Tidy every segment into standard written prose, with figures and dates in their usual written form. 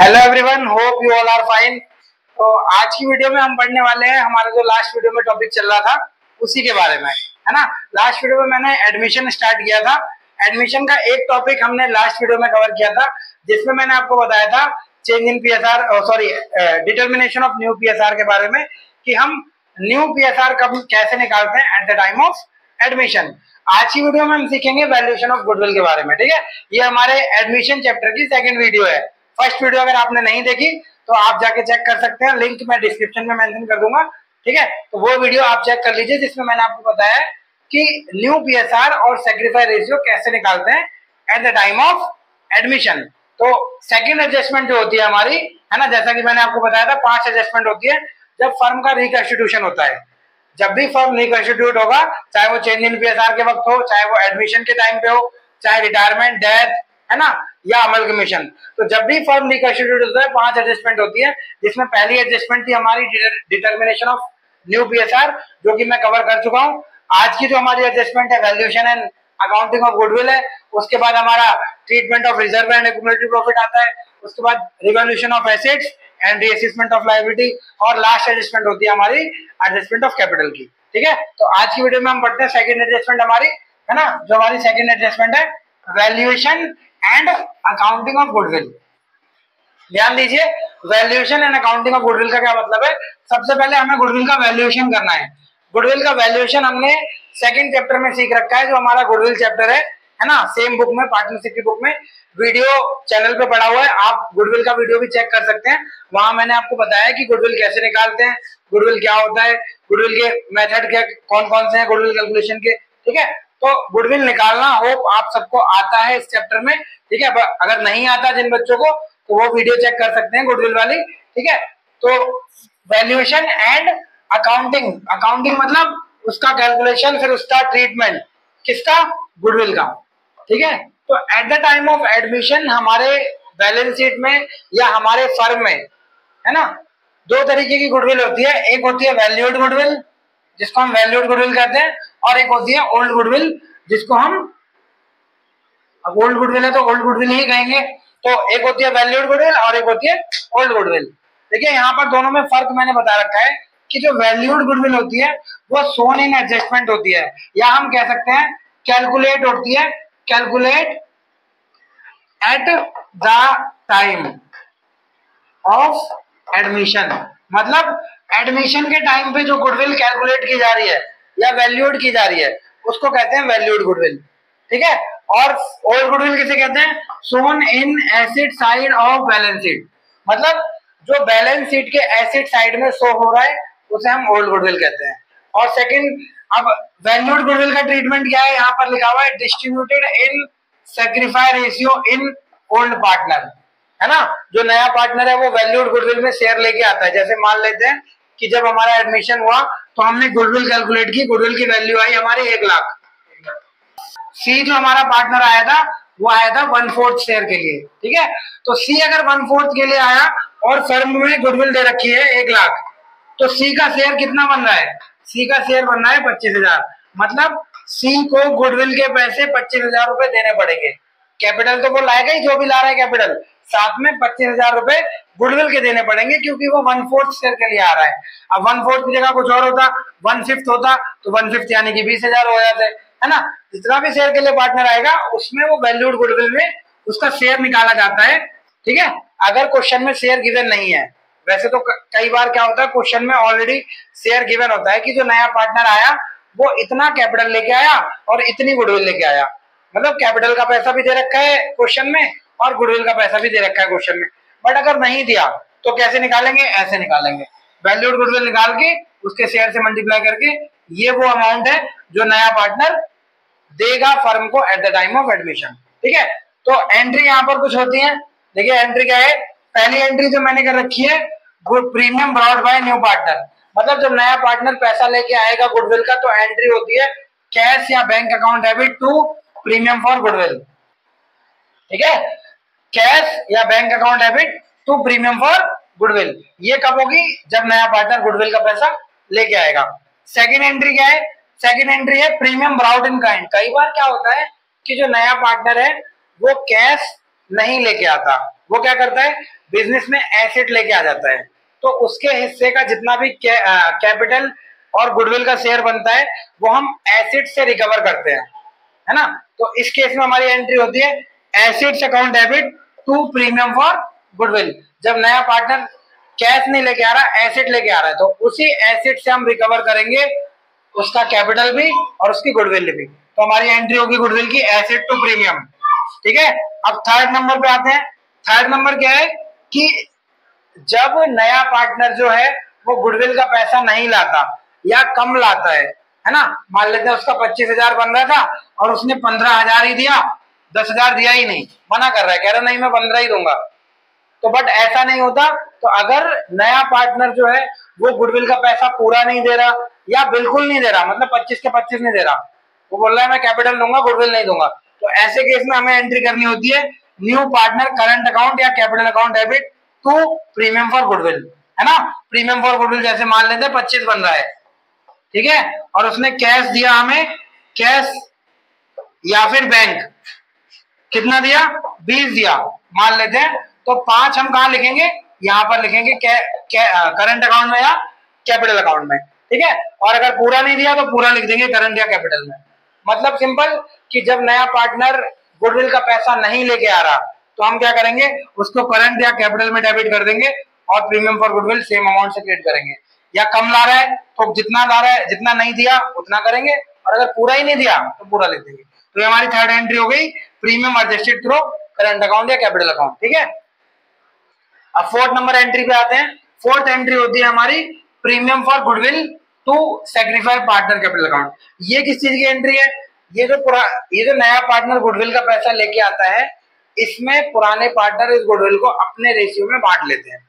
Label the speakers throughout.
Speaker 1: Hello everyone, hope you all are fine. तो आज की वीडियो में हम पढ़ने वाले हैं हमारा जो लास्ट वीडियो में टॉपिक चल रहा था उसी के बारे में, है ना। लास्ट वीडियो में मैंने एडमिशन स्टार्ट किया था। एडमिशन का एक टॉपिक हमने लास्ट वीडियो में कवर किया था जिसमें मैंने आपको बताया था change in PSR determination of new PSR के बारे में, कि हम न्यू पीएसआर कब कैसे निकालते हैं at the time of admission. आज की वीडियो में हम सीखेंगे वैल्यूएशन ऑफ गुडविल के बारे में, ठीक है। ये हमारे एडमिशन चैप्टर की सेकंड वीडियो है। फर्स्ट वीडियो अगर आपने नहीं देखी तो आप जाके चेक कर सकते हैं, लिंक मैं डिस्क्रिप्शन में मेंशन कर दूंगा, ठीक है। तो वो वीडियो आप चेक कर लीजिए जिसमें मैंने आपको बताया है कि न्यू पीएसआर और सैक्रिफाइस रेशियो कैसे निकालते हैं at the time of admission. तो सेकंड एडजस्टमेंट जो होती है हमारी, है ना, जैसा कि मैंने आपको बताया था 5 एडजस्टमेंट होती है जब फर्म का रिकंस्टिट्यूशन होता है। जब भी फर्म रिकंस्टिट्यूट होगा, चाहे वो चेंज इन पीएसआर के वक्त हो, चाहे वो एडमिशन के टाइम पे हो, चाहे रिटायरमेंट, डेथ, है ना, या अमलगमेशन, तो जब भी फर्म रिकंस्टिट्यूट होता है 5 एडजस्टमेंट होती है, जिसमें पहली एडजस्टमेंट थी हमारी डिटर्मिनेशन ऑफ न्यू पीएसआर, जो कि मैं कवर कर चुका हूं। आज की जो हमारी एडजस्टमेंट है valuation and accounting of goodwill है। उसके बाद हमारा treatment of reserve and accumulative profit आता है। उसके बाद revaluation of assets and reassessment of liability, और लास्ट एडजस्टमेंट होती है हमारी एडजस्टमेंट ऑफ कैपिटल की, ठीक है। तो आज की वीडियो में हम पढ़ते हैं सेकंड एडजस्टमेंट हमारी, है ना, जो हमारी सेकंड एडजस्टमेंट है valuation and accounting of goodwill. ध्यान दीजिए, valuation and accounting of goodwill का क्या मतलब है। सबसे पहले हमें गुडविल का वैल्यूएशन करना है। गुडविल का वैल्यूएशन हमने सेकंड चैप्टर में सीख रखा है, जो हमारा गुडविल चैप्टर है ना, सेम बुक में, पार्टनरशिप की बुक में, वीडियो चैनल पे पड़ा हुआ है। आप गुडविल का वीडियो भी चेक कर सकते हैं। वहां मैंने आपको बताया कि गुडविल कैसे निकालते हैं, गुडविल क्या होता है, गुडविल के मेथड क्या कौन कौन से हैं गुडविल कैलकुलेशन के, ठीक है। तो गुडविल निकालना होप आप सबको आता है इस चैप्टर में, ठीक है। अगर नहीं आता जिन बच्चों को, तो वो वीडियो चेक कर सकते हैं गुडविल वाली, ठीक है। तो वैल्यूएशन एंड अकाउंटिंग, अकाउंटिंग मतलब उसका कैलकुलेशन, फिर उसका ट्रीटमेंट, किसका, गुडविल का, ठीक है। तो at the time of admission हमारे बैलेंस शीट में या हमारे फर्म में, है ना, 2 तरीके की गुडविल होती है। एक होती है वैल्यूड गुडविल, जिसको हम वैल्यूड गुडविल कहते हैं, और एक होती है ओल्ड गुडविल, जिसको हम, अब ओल्ड गुडविल है तो ओल्ड गुडविल ही कहेंगे। तो एक होती है वैल्यूड गुडविल और एक होती है ओल्ड गुडविल। देखिए यहाँ पर दोनों में फर्क मैंने बता रखा है कि जो वैल्यूड गुडविल होती है वो सोन इन एडजस्टमेंट होती है, या हम कह सकते हैं कैलकुलेट होती है, calculate at the time of admission. मतलब एडमिशन के टाइम पे जो गुडविल कैलकुलेट की जा रही है या वैल्यूड की जा रही है उसको कहते हैं वैल्यूड गुडविल, ठीक है। और ओल्ड गुडविल किसे कहते हैं, shown in asset side of balance sheet. मतलब जो बैलेंस शीट के एसेट साइड में शो हो रहा है उसे हम ओल्ड गुडविल कहते हैं। और सेकंड, अब वैल्यूड गुडविल का ट्रीटमेंट क्या है, यहाँ पर लिखा हुआ है distributed in sacrifice ratio in old partner, है ना। जो नया पार्टनर है वो वैल्यूड गुडविल में शेयर लेके आता है। जैसे मान लेते हैं कि जब हमारा एडमिशन हुआ तो हमने गुडविल कैलकुलेट की, गुडविल की वैल्यू आई हमारी 1 लाख। सी जो हमारा पार्टनर आया था वो आया था 1/4 शेयर के लिए, ठीक है। तो सी अगर 1/4 के लिए आया और फर्म में गुडविल दे रखी है 1 लाख, तो सी का शेयर कितना बन रहा है, सी का शेयर बन रहा है 25,000। मतलब सी को गुडविल के पैसे 25,000 रुपए देने पड़ेंगे। कैपिटल तो वो लाएगा ही, जो भी ला रहा है कैपिटल, साथ में 25,000 रुपए गुडविल के देने पड़ेंगे, क्योंकि वो 1/4 शेयर के लिए आ रहा है। अब 1/4 की जगह कुछ और होता, 1/5 होता, तो 1/5 यानी कि 20,000 हो जाते, है ना। जितना भी शेयर के लिए पार्टनर आएगा उसमें वो वैल्यूड गुडविल में उसका शेयर निकाला जाता है, ठीक है। अगर क्वेश्चन में शेयर गिवन नहीं है, वैसे तो कई बार क्या होता है क्वेश्चन में ऑलरेडी शेयर गिवन होता है कि जो नया पार्टनर आया वो इतना कैपिटल लेके आया और इतनी गुडविल लेके आया। मतलब कैपिटल का पैसा भी दे रखा है क्वेश्चन में और गुडविल का पैसा भी दे रखा है क्वेश्चन में। बट अगर नहीं दिया तो कैसे निकालेंगे, ऐसे निकालेंगे, वैल्यूड गुडविल निकाल के उसके शेयर से मल्टीप्लाई करके, ये वो अमाउंट है जो नया पार्टनर देगा फर्म को at the time of admission, ठीक है। तो एंट्री यहाँ पर कुछ होती है। देखिए एंट्री क्या है, पहली एंट्री जो मैंने कर रखी है वो premium brought by new partner. मतलब जब नया पार्टनर पैसा लेके आएगा गुडविल का, तो एंट्री होती है कैश या bank account debit to premium for goodwill, ठीक है। कैश या bank account debit to premium for goodwill, ये कब होगी, जब नया पार्टनर गुडविल का पैसा लेके आएगा। सेकंड एंट्री क्या है, सेकंड एंट्री है प्रीमियम ब्राउट इन काइंड। कई बार क्या होता है कि जो नया पार्टनर है वो कैश नहीं लेके आता, वो क्या करता है, बिजनेस में एसेट लेके आ जाता है, तो उसके हिस्से का जितना भी कैपिटल और गुडविल का शेयर बनता है वो हम एसेट से रिकवर करते हैं, है ना। तो इस केस में हमारी एंट्री होती है assets account debit to premium for goodwill. जब नया पार्टनर कैश नहीं लेके आ रहा, एसेट लेके आ रहा है, तो उसी एसेट से हम रिकवर करेंगे उसका कैपिटल भी और उसकी गुडविल भी। तो हमारी एंट्री होगी गुडविल की एसेट टू प्रीमियम, ठीक है। अब थर्ड नंबर पे आते हैं। थर्ड नंबर क्या है कि जब नया पार्टनर जो है वो गुडविल का पैसा नहीं लाता या कम लाता है ना। मान लेते हैं उसका 25,000 बन रहा था और उसने 15,000 ही दिया, 10,000 दिया ही नहीं, मना कर रहा है, कह रहा नहीं मैं 15 ही दूंगा। तो बट ऐसा नहीं होता। तो अगर नया पार्टनर जो है वो गुडविल का पैसा पूरा नहीं दे रहा या बिल्कुल नहीं दे रहा, मतलब 25 के 25 नहीं दे रहा, वो बोल रहा है मैं कैपिटल दूंगा गुडविल नहीं दूंगा, तो ऐसे केस में हमें एंट्री करनी होती है न्यू पार्टनर करंट अकाउंट या capital account debit to premium for goodwill, है ना। प्रीमियम फॉर गुडविल जैसे मान लेते हैं 25 बन रहा है, ठीक है, और उसने कैश दिया हमें, कैश या फिर बैंक, कितना दिया 20 दिया मान लेते हैं, तो 5 हम कहाँ लिखेंगे, यहाँ पर लिखेंगे करंट अकाउंट में या कैपिटल अकाउंट में, ठीक है। और अगर पूरा नहीं दिया तो पूरा लिख देंगे करंट या कैपिटल में। मतलब सिंपल कि जब नया पार्टनर गुडविल का पैसा नहीं लेके आ रहा तो हम क्या करेंगे, उसको करंट या कैपिटल में डेबिट कर देंगे और premium for goodwill same amount से क्रिएट करेंगे। या कम ला रहा है तो जितना ला रहा है, जितना नहीं दिया उतना करेंगे, और अगर पूरा ही नहीं दिया तो पूरा लिख देंगे। तो ये हमारी थर्ड एंट्री हो गई, premium adjusted through current account या कैपिटल अकाउंट, ठीक है। अब फोर्थ नंबर एंट्री पे आते हैं। फोर्थ एंट्री होती है हमारी premium for goodwill to sacrifice partner capital account. ये किस चीज की एंट्री है, ये जो नया पार्टनर गुडविल का पैसा लेके आता है, इसमें पुराने पार्टनर इस गुडविल को अपने रेशियो में बांट लेते हैं,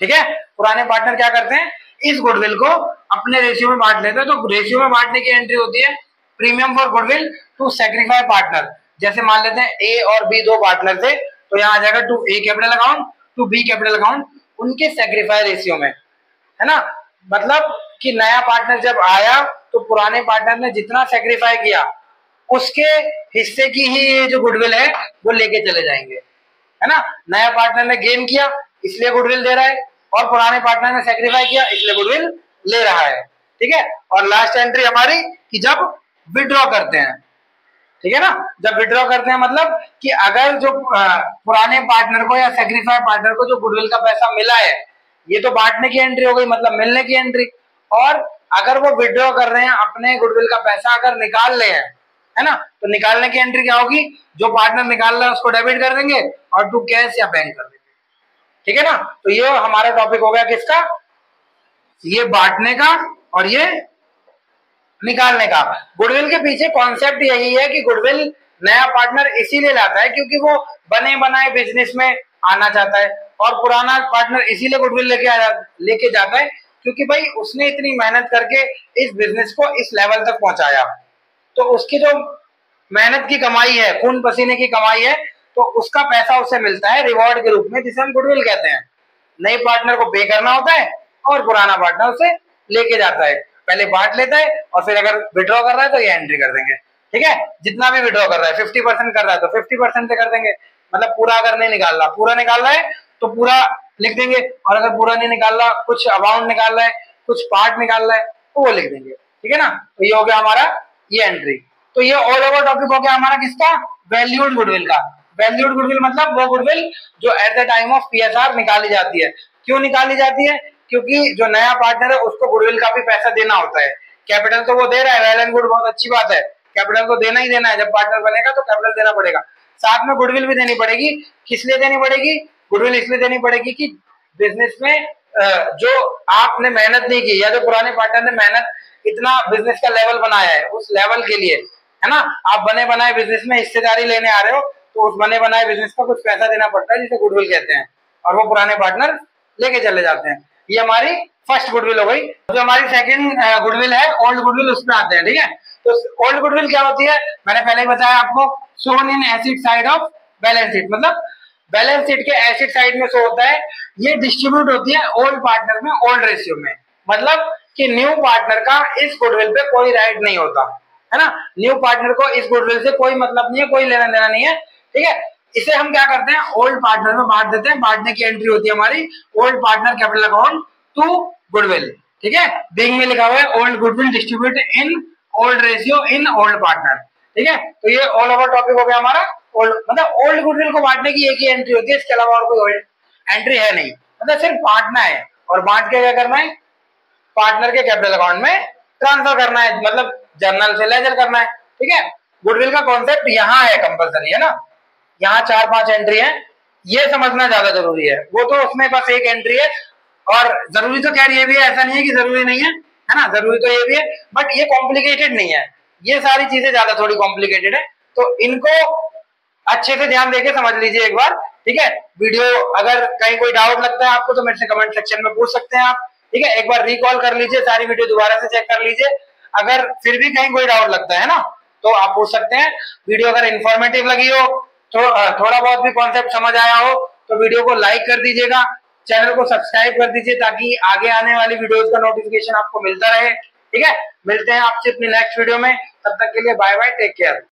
Speaker 1: ठीक है। पुराने पार्टनर क्या करते हैं, इस गुडविल को अपने रेशियो में बांट लेते हैं। तो रेशियो में बांटने की एंट्री होती है premium for goodwill to sacrifice partner. जैसे मान लेते हैं ए और बी दो पार्टनर थे, तो यहाँ आ जाएगा to A capital account to B capital account, उनके सेक्रीफाई रेशियो में, है ना। मतलब कि नया पार्टनर जब आया तो पुराने पार्टनर ने जितना सेक्रीफाई किया उसके हिस्से की ही ये जो गुडविल है वो लेके चले जाएंगे, है ना। नया पार्टनर ने गेन किया इसलिए गुडविल दे रहा है, और पुराने पार्टनर ने सेक्रीफाई किया इसलिए गुडविल ले रहा है, ठीक है। और लास्ट एंट्री हमारी कि जब विड्रॉ करते हैं, ठीक है ना। जब विड्रॉ करते हैं मतलब कि अगर जो पुराने पार्टनर को या सेक्रीफाई पार्टनर को जो गुडविल का पैसा मिला है, ये तो बांटने की एंट्री हो गई, मतलब मिलने की एंट्री। और अगर वो विड्रॉ कर रहे हैं अपने गुडविल का पैसा अगर निकाल ले हैं, है ना, तो निकालने की एंट्री क्या होगी, जो पार्टनर निकाल रहा है उसको डेबिट कर देंगे और टू कैश या बैंक कर देंगे, ठीक है ना। तो ये हमारा टॉपिक हो गया किसका, ये बांटने का और ये निकालने का। गुडविल के पीछे कॉन्सेप्ट यही है कि गुडविल नया पार्टनर इसीलिए लाता है क्योंकि वो बने बनाए बिजनेस में आना चाहता है, और पुराना पार्टनर इसीलिए गुडविल लेके जाता है क्योंकि भाई उसने इतनी मेहनत करके इस बिजनेस को इस लेवल तक पहुंचाया, तो उसकी जो मेहनत की कमाई है, खून पसीने की कमाई है, तो उसका पैसा उसे मिलता है रिवॉर्ड के रूप में, जिसे हम गुडविल कहते हैं। नए पार्टनर को पे करना होता है और पुराना पार्टनर उसे लेके जाता है, पहले बांट लेता है और फिर अगर विड्रॉ कर रहा है तो ये एंट्री कर देंगे, ठीक है। जितना भी विड्रॉ कर रहा है 50% कर रहा है तो 50% से कर देंगे, मतलब पूरा अगर नहीं निकाल रहा, पूरा निकाल रहा है तो पूरा लिख देंगे, और अगर पूरा नहीं निकाल रहा, कुछ अमाउंट निकाल रहा है, कुछ पार्ट निकाल रहा है, तो वो लिख देंगे, ठीक है ना। तो ये हो गया हमारा ये एंट्री। तो ये ऑल ओवर टॉपिक हो गया हमारा किसका, वैल्यूड गुडविल का। वैल्यूड गुडविल मतलब वो गुडविल जो at the time of PSR निकाली जाती है। क्यों निकाली जाती है, क्योंकि जो नया पार्टनर है उसको गुडविल का भी पैसा देना होता है। कैपिटल तो वो दे रहा है, वेल एंड गुड, बहुत अच्छी बात है, कैपिटल तो देना ही देना है, जब पार्टनर बनेगा तो कैपिटल देना पड़ेगा, साथ में गुडविल भी देनी पड़ेगी। किस लिए देनी पड़ेगी, गुडविल इसलिए देनी पड़ेगी कि बिजनेस में जो आपने मेहनत नहीं की या जो पुराने पार्टनर ने मेहनत इतना बिजनेस का लेवल बनाया है उस लेवल के लिए, है ना, आप बने बनाए बिजनेस में हिस्सेदारी लेने आ रहे हो, तो उस बने बनाए बिजनेस का कुछ पैसा देना पड़ता है जिसे गुडविल कहते हैं, और वो पुराने पार्टनर लेके चले जाते हैं। ये हमारी फर्स्ट गुडविल हो गई। जो हमारी सेकंड गुडविल है ओल्ड गुडविल, उस पर आते हैं, ठीक है। तो ओल्ड गुडविल क्या होती है, मैंने पहले ही बताया आपको, shown in asset side of balance sheet, मतलब बैलेंस शीट के एसेट साइड में शो होता है। ये डिस्ट्रीब्यूट होती है ओल्ड पार्टनर में ओल्ड रेशियो में, मतलब कि न्यू पार्टनर का इस गुडविल पे कोई राइट नहीं होता, है ना। न्यू पार्टनर को इस गुडविल से कोई मतलब नहीं है, कोई लेना देना नहीं है, ठीक है। इसे हम क्या करते हैं, ओल्ड पार्टनर में बांट देते हैं। बांटने की एंट्री होती है हमारी old partner capital account to goodwill. ठीक है, बिग में लिखा हुआ है old goodwill distribute in old ratio in old partner. ठीक है, तो ये ऑल ओवर टॉपिक हो गया हमारा ओल्ड, मतलब ओल्ड गुडविल को बांटने की एक ही एंट्री होती है, इसके अलावा और कोई एंट्री है नहीं, मतलब सिर्फ बांटना है और बांट के क्या करना है, पार्टनर के कैपिटल अकाउंट में ट्रांसफर करना है, मतलब जर्नल से लेजर करना है। ठीक है, गुडविल का कॉन्सेप्ट यहाँ है, कंपलसरी है ना, यहाँ 4-5 एंट्री है, ये समझना ज्यादा जरूरी है। वो तो उसमें बस एक एंट्री है, और जरूरी तो खैर ये भी है, ऐसा नहीं है कि जरूरी नहीं है, है ना, जरूरी तो ये भी है, बट ये कॉम्प्लिकेटेड नहीं है, ये सारी चीजें ज्यादा थोड़ी कॉम्प्लिकेटेड है, तो इनको अच्छे से ध्यान देके समझ लीजिए एक बार। ठीक है, वीडियो अगर कहीं कोई डाउट लगता है आपको तो मेरे से कमेंट सेक्शन में पूछ सकते हैं आप। ठीक है, एक बार रिकॉल कर लीजिए, सारी वीडियो दोबारा से चेक कर लीजिए, अगर फिर भी कहीं कोई डाउट लगता है ना तो आप पूछ सकते हैं। वीडियो अगर इन्फॉर्मेटिव लगी हो तो थोड़ा बहुत भी कॉन्सेप्ट समझ आया हो तो वीडियो को लाइक कर दीजिएगा, चैनल को सब्सक्राइब कर दीजिए ताकि आगे आने वाली वीडियोस का नोटिफिकेशन आपको मिलता रहे। ठीक है, मिलते हैं आपसे अपनी नेक्स्ट वीडियो में, तब तक के लिए बाय बाय, टेक केयर।